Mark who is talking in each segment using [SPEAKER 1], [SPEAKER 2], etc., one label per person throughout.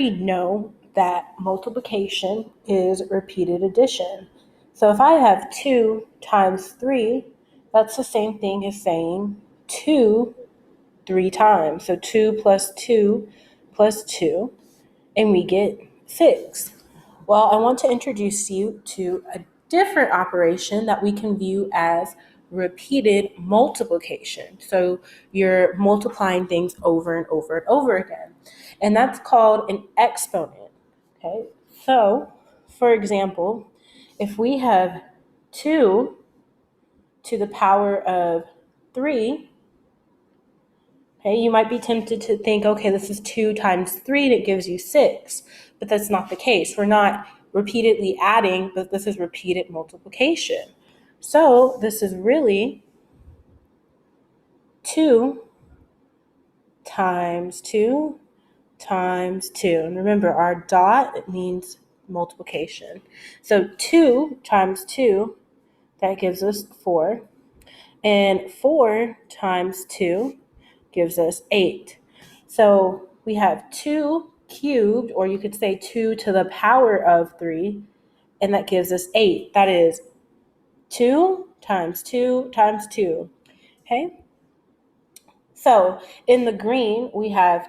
[SPEAKER 1] know that multiplication is repeated addition. So if I have 2 times 3, that's the same thing as saying 2 3 times. So 2 plus 2 plus 2, and we get 6. Well, I want to introduce you to a different operation that we can view as repeated multiplication. So you're multiplying things over and over and over again. And that's called an exponent. Okay, so for example, if we have 2 to the power of 3, okay, you might be tempted to think, okay, this is 2 times 3, and it gives you 6. But that's not the case. We're not repeatedly adding, but this is repeated multiplication. So this is really 2 times 2 times 2. And remember, our dot, it means multiplication. So 2 times 2, that gives us 4. And 4 times 2 gives us 8. So we have 2 cubed, or you could say 2 to the power of 3, and that gives us 8. That is 2 times 2 times 2. Okay? So in the green, we have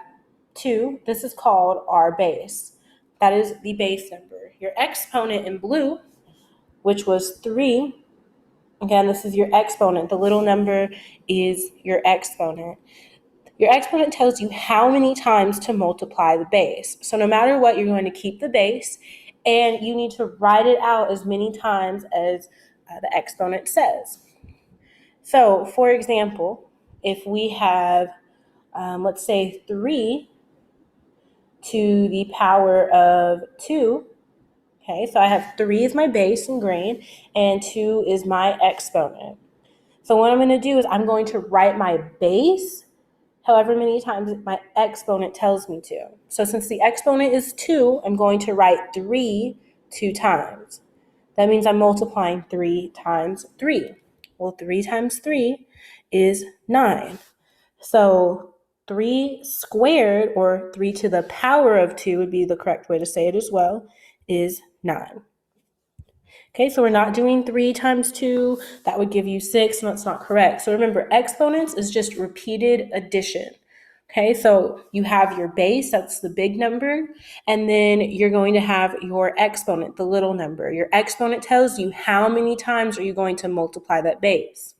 [SPEAKER 1] 2. This is called our base. That is the base number. Your exponent in blue, which was 3, again, this is your exponent. The little number is your exponent. Your exponent tells you how many times to multiply the base. So no matter what, you're going to keep the base, and you need to write it out as many times as the exponent says. So for example, if we have, let's say 3 to the power of 2, okay, so I have 3 is my base in green, and 2 is my exponent. So what I'm going to do is I'm going to write my base however many times my exponent tells me to. So since the exponent is 2, I'm going to write 3 2 times. That means I'm multiplying 3 times 3. Well, 3 times 3 is 9. So 3 squared, or 3 to the power of 2 would be the correct way to say it as well, is 9. Okay, so we're not doing 3 times 2. That would give you 6, and that's not correct. So remember, exponents is just repeated addition. Okay, so you have your base, that's the big number, and then you're going to have your exponent, the little number. Your exponent tells you how many times are you going to multiply that base.